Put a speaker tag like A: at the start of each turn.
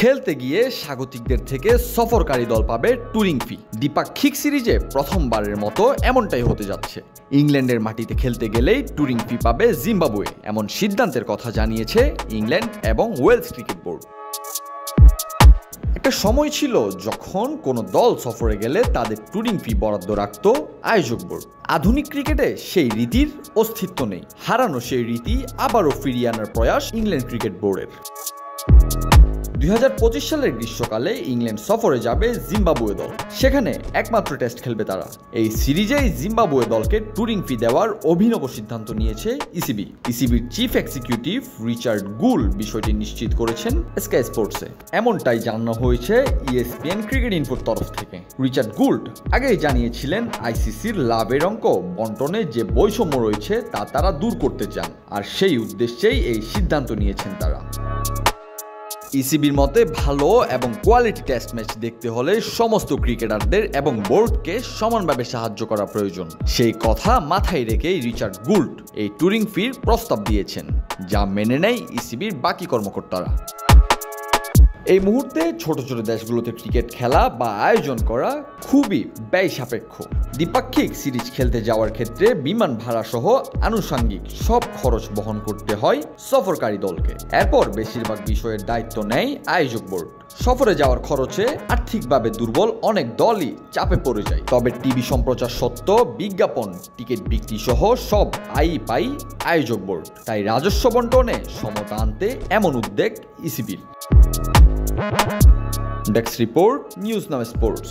A: খেলতে গিয়ে স্বাগতিকদের থেকে সফরকারী দল পাবে ট্যুরিং ফি। দ্বিপাক্ষিক সিরিজে প্রথমবারের মতো এমনটাই হতে যাচ্ছে। ইংল্যান্ডের মাটিতে খেলতে গেলেই ট্যুরিং ফি পাবে জিম্বাবুয়ে, এমন সিদ্ধান্তের কথা জানিয়েছে ইংল্যান্ড এবং ওয়েলস ক্রিকেট বোর্ড। একটা সময় ছিল যখন কোনো দল সফরে গেলে তাদের ট্যুরিং ফি বরাদ্দ রাখত আয়োজক বোর্ড। আধুনিক ক্রিকেটে সেই রীতির অস্তিত্ব নেই। হারানো সেই রীতি আবারও ফিরিয়ে আনার প্রয়াস ইংল্যান্ড ক্রিকেট বোর্ডের। 2025 সালের গ্রীষ্মকালে ইংল্যান্ড সফরে যাবে জিম্বাবুয়ে দল। সেখানে একমাত্র টেস্ট খেলবে তারা। এই সিরিজেই জিম্বাবুয়ে দলকে ট্যুরিং ফি দেওয়ার অভিনব সিদ্ধান্ত নিয়েছে ইসিবি। ইসিবির চিফ এক্সিকিউটিভ রিচার্ড গুল বিষয়টি নিশ্চিত করেছেন স্কাই স্পোর্টসে। এমনটাই জানানো হয়েছে ESPN ক্রিকেট ইনফোর তরফ থেকে। রিচার্ড গুল্ড আগেই জানিয়েছিলেন আইসিসির লাভের অঙ্ক বন্টনে যে বৈষম্য রয়েছে তা তারা দূর করতে চান, আর সেই উদ্দেশ্যেই এই সিদ্ধান্ত নিয়েছেন তারা। ইসিবির মতে ভালো এবং কোয়ালিটি টেস্ট ম্যাচ দেখতে হলে সমস্ত ক্রিকেটারদের এবং বোর্ডকে সমানভাবে সাহায্য করা প্রয়োজন। সেই কথা মাথায় রেখে রিচার্ড গুল্ড এই ট্যুরিং ফির প্রস্তাব দিয়েছেন, যা মেনে নেয় ইসিবির বাকি কর্মকর্তারা। এই মুহূর্তে ছোট ছোট দেশগুলোতে ক্রিকেট খেলা বা আয়োজন করা খুবই ব্যয় সাপেক্ষ। দ্বিপাক্ষিক সিরিজ খেলতে যাওয়ার ক্ষেত্রে বিমান ভাড়া সহ আনুষঙ্গিক সব খরচ বহন করতে হয় সফরকারী দলকে। এরপর বেশিরভাগ বিষয়ের দায়িত্ব নেয় আয়োজক বোর্ড। সফরে যাওয়ার খরচে আর্থিকভাবে দুর্বল অনেক দলই চাপে পড়ে যায়। তবে টিভি সম্প্রচার সত্ত্ব, বিজ্ঞাপন, টিকিট বিক্রি সহ সব আয়ই পায় আয়োজক বোর্ড। তাই রাজস্ব বন্টনে সমতা আনতে এমন উদ্যোগ ইসিবির। Desk report, news now sports.